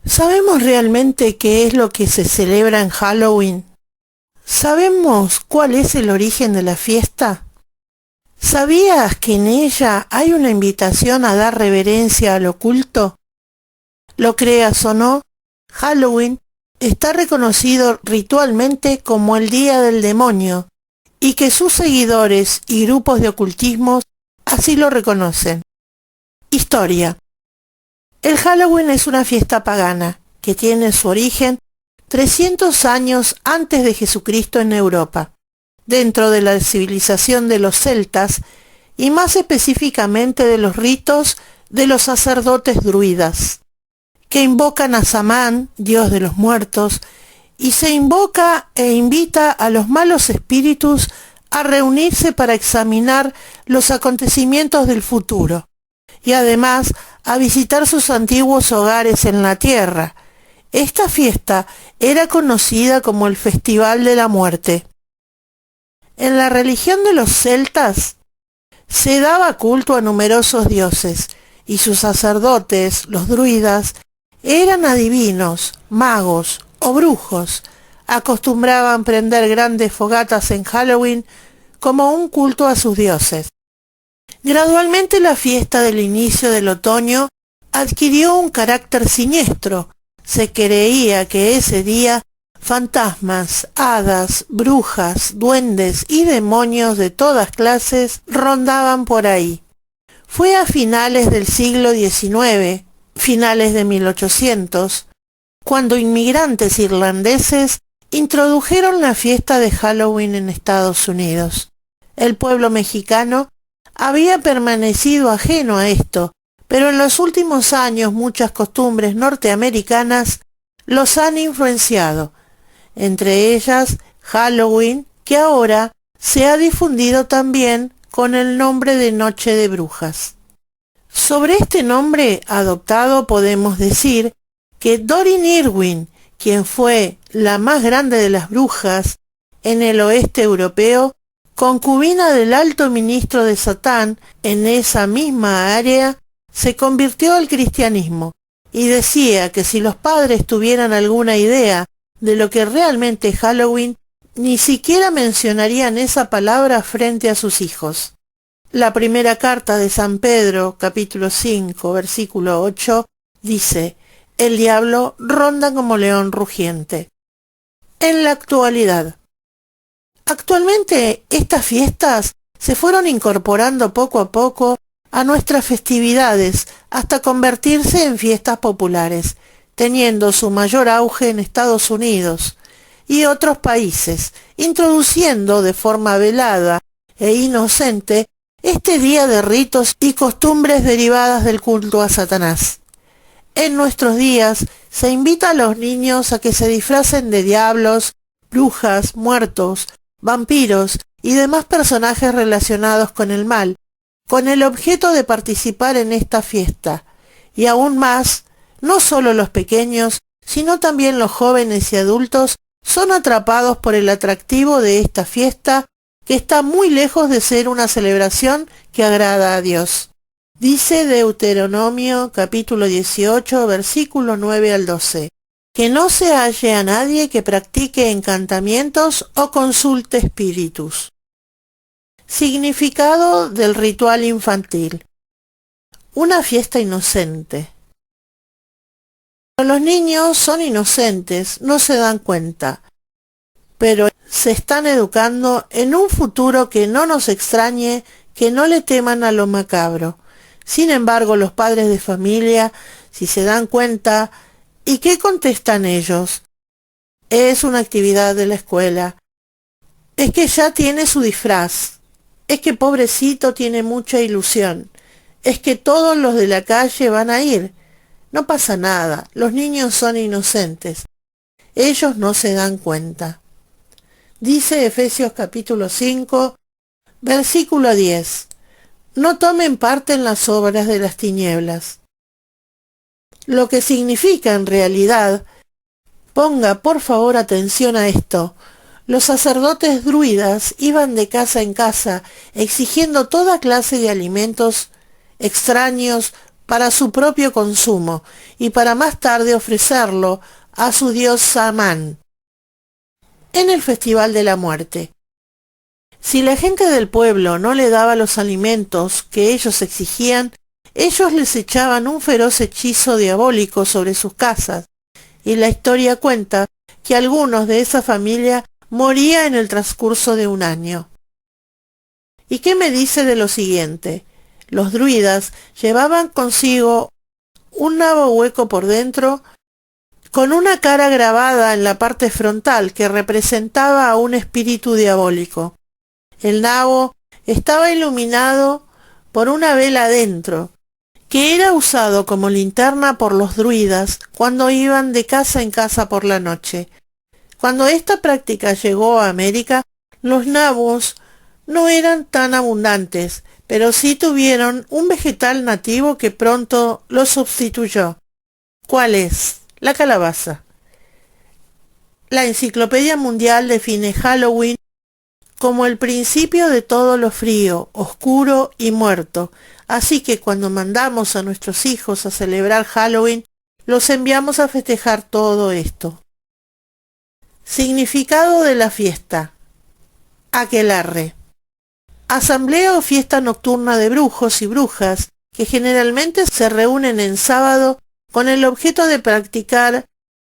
¿Sabemos realmente qué es lo que se celebra en Halloween? ¿Sabemos cuál es el origen de la fiesta? ¿Sabías que en ella hay una invitación a dar reverencia al oculto? Lo creas o no, Halloween está reconocido ritualmente como el Día del Demonio, y que sus seguidores y grupos de ocultismo así lo reconocen. Historia. El Halloween es una fiesta pagana que tiene su origen 300 años antes de Jesucristo en Europa, dentro de la civilización de los celtas y más específicamente de los ritos de los sacerdotes druidas, que invocan a Samán, dios de los muertos, y se invoca e invita a los malos espíritus a reunirse para examinar los acontecimientos del futuro, y además a visitar sus antiguos hogares en la tierra. Esta fiesta era conocida como el Festival de la Muerte. En la religión de los celtas se daba culto a numerosos dioses, y sus sacerdotes, los druidas, eran adivinos, magos o brujos. Acostumbraban prender grandes fogatas en Halloween como un culto a sus dioses. Gradualmente la fiesta del inicio del otoño adquirió un carácter siniestro. Se creía que ese día fantasmas, hadas, brujas, duendes y demonios de todas clases rondaban por ahí. Fue a finales del siglo XIX, finales de 1800, cuando inmigrantes irlandeses introdujeron la fiesta de Halloween en Estados Unidos. El pueblo mexicano había permanecido ajeno a esto, pero en los últimos años muchas costumbres norteamericanas los han influenciado, entre ellas Halloween, que ahora se ha difundido también con el nombre de Noche de Brujas. Sobre este nombre adoptado podemos decir que Doreen Irwin, quien fue la más grande de las brujas en el oeste europeo, concubina del alto ministro de Satán en esa misma área, se convirtió al cristianismo y decía que si los padres tuvieran alguna idea de lo que realmente es Halloween, ni siquiera mencionarían esa palabra frente a sus hijos. La primera carta de San Pedro, capítulo 5, versículo 8, dice: el diablo ronda como león rugiente. En la actualidad. Actualmente estas fiestas se fueron incorporando poco a poco a nuestras festividades hasta convertirse en fiestas populares, teniendo su mayor auge en Estados Unidos y otros países, introduciendo de forma velada e inocente este día de ritos y costumbres derivadas del culto a Satanás. En nuestros días se invita a los niños a que se disfracen de diablos, brujas, muertos, vampiros y demás personajes relacionados con el mal, con el objeto de participar en esta fiesta. Y aún más, no solo los pequeños, sino también los jóvenes y adultos son atrapados por el atractivo de esta fiesta, que está muy lejos de ser una celebración que agrada a Dios. Dice Deuteronomio capítulo 18, versículo 9 al 12, que no se halle a nadie que practique encantamientos o consulte espíritus. Significado del ritual infantil. Una fiesta inocente. Los niños son inocentes, no se dan cuenta, pero se están educando en un futuro que no nos extrañe que no le teman a lo macabro. Sin embargo, los padres de familia, si se dan cuenta, ¿y qué contestan ellos? Es una actividad de la escuela. Es que ya tiene su disfraz. Es que pobrecito tiene mucha ilusión. Es que todos los de la calle van a ir. No pasa nada, los niños son inocentes. Ellos no se dan cuenta. Dice Efesios capítulo 5, versículo 10. No tomen parte en las obras de las tinieblas. Lo que significa en realidad, ponga por favor atención a esto, Los sacerdotes druidas iban de casa en casa exigiendo toda clase de alimentos extraños para su propio consumo y para más tarde ofrecerlo a su dios Samán en el Festival de la Muerte. Si la gente del pueblo no le daba los alimentos que ellos exigían, ellos les echaban un feroz hechizo diabólico sobre sus casas, y la historia cuenta que algunos de esa familia moría en el transcurso de un año. ¿Y qué me dice de lo siguiente? Los druidas llevaban consigo un nabo hueco por dentro con una cara grabada en la parte frontal que representaba a un espíritu diabólico. El nabo estaba iluminado por una vela adentro, que era usado como linterna por los druidas cuando iban de casa en casa por la noche. Cuando esta práctica llegó a América, los nabos no eran tan abundantes, pero sí tuvieron un vegetal nativo que pronto los sustituyó. ¿Cuál es? La calabaza. La Enciclopedia Mundial define Halloween como el principio de todo lo frío, oscuro y muerto. Así que cuando mandamos a nuestros hijos a celebrar Halloween, los enviamos a festejar todo esto. Significado de la fiesta. Aquelarre. Asamblea o fiesta nocturna de brujos y brujas que generalmente se reúnen en sábado con el objeto de practicar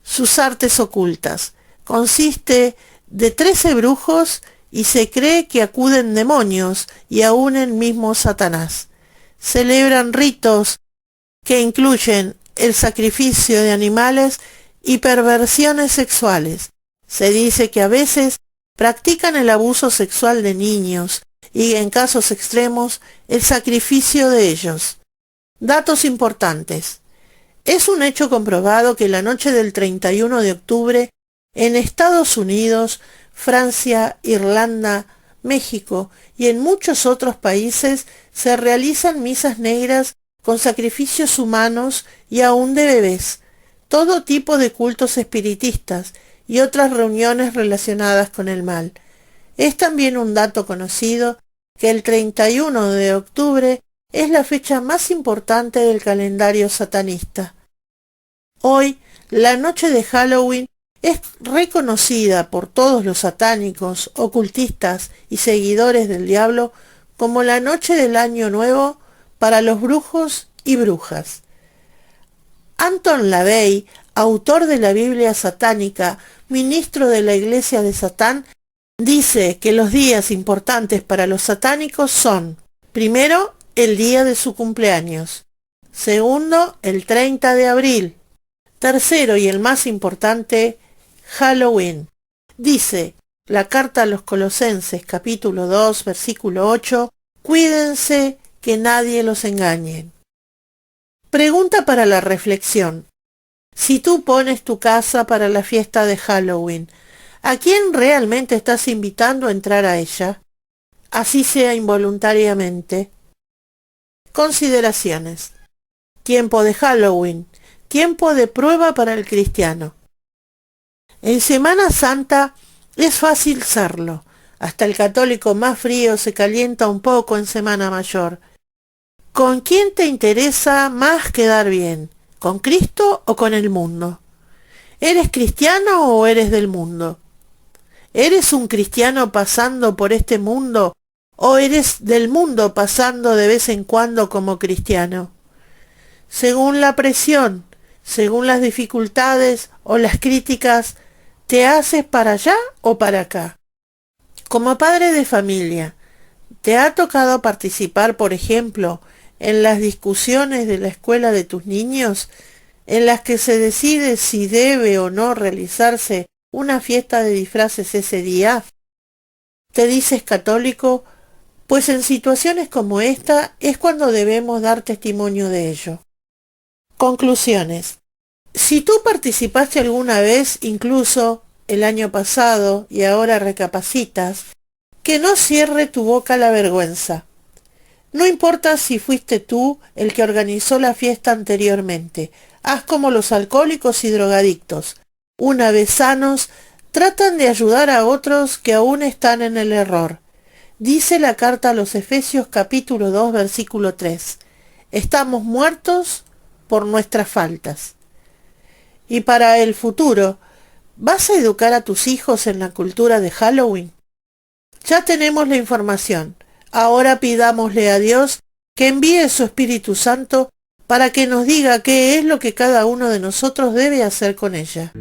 sus artes ocultas. Consiste de 13 brujos y se cree que acuden demonios y aún el mismo Satanás. Celebran ritos que incluyen el sacrificio de animales y perversiones sexuales. Se dice que a veces practican el abuso sexual de niños y en casos extremos el sacrificio de ellos. Datos importantes. Es un hecho comprobado que la noche del 31 de octubre en Estados Unidos, Francia, Irlanda, México y en muchos otros países se realizan misas negras con sacrificios humanos y aún de bebés, todo tipo de cultos espiritistas y otras reuniones relacionadas con el mal. Es también un dato conocido que el 31 de octubre es la fecha más importante del calendario satanista. Hoy, la noche de Halloween es reconocida por todos los satánicos, ocultistas y seguidores del diablo como la noche del Año Nuevo para los brujos y brujas. Anton LaVey, autor de la Biblia satánica, ministro de la Iglesia de Satán, dice que los días importantes para los satánicos son, primero, el día de su cumpleaños, segundo, el 30 de abril, tercero y el más importante, Halloween. Dice la carta a los Colosenses capítulo 2 versículo 8, cuídense que nadie los engañe. Pregunta para la reflexión. Si tú pones tu casa para la fiesta de Halloween, ¿a quién realmente estás invitando a entrar a ella? Así sea involuntariamente. Consideraciones. Tiempo de Halloween. Tiempo de prueba para el cristiano. En Semana Santa es fácil serlo. Hasta el católico más frío se calienta un poco en Semana Mayor. ¿Con quién te interesa más quedar bien? ¿Con Cristo o con el mundo? ¿Eres cristiano o eres del mundo? ¿Eres un cristiano pasando por este mundo o eres del mundo pasando de vez en cuando como cristiano? Según la presión, según las dificultades o las críticas, ¿te haces para allá o para acá? Como padre de familia, ¿te ha tocado participar, por ejemplo, en las discusiones de la escuela de tus niños, en las que se decide si debe o no realizarse una fiesta de disfraces ese día? ¿Te dices católico? Pues en situaciones como esta es cuando debemos dar testimonio de ello. Conclusiones. Si tú participaste alguna vez, incluso el año pasado, y ahora recapacitas, que no cierre tu boca la vergüenza. No importa si fuiste tú el que organizó la fiesta anteriormente, haz como los alcohólicos y drogadictos. Una vez sanos, Tratan de ayudar a otros que aún están en el error. Dice la carta a los Efesios capítulo 2 versículo 3. Estamos muertos por nuestras faltas. Y para el futuro, ¿vas a educar a tus hijos en la cultura de Halloween? Ya tenemos la información. Ahora pidámosle a Dios que envíe su Espíritu Santo para que nos diga qué es lo que cada uno de nosotros debe hacer con ella.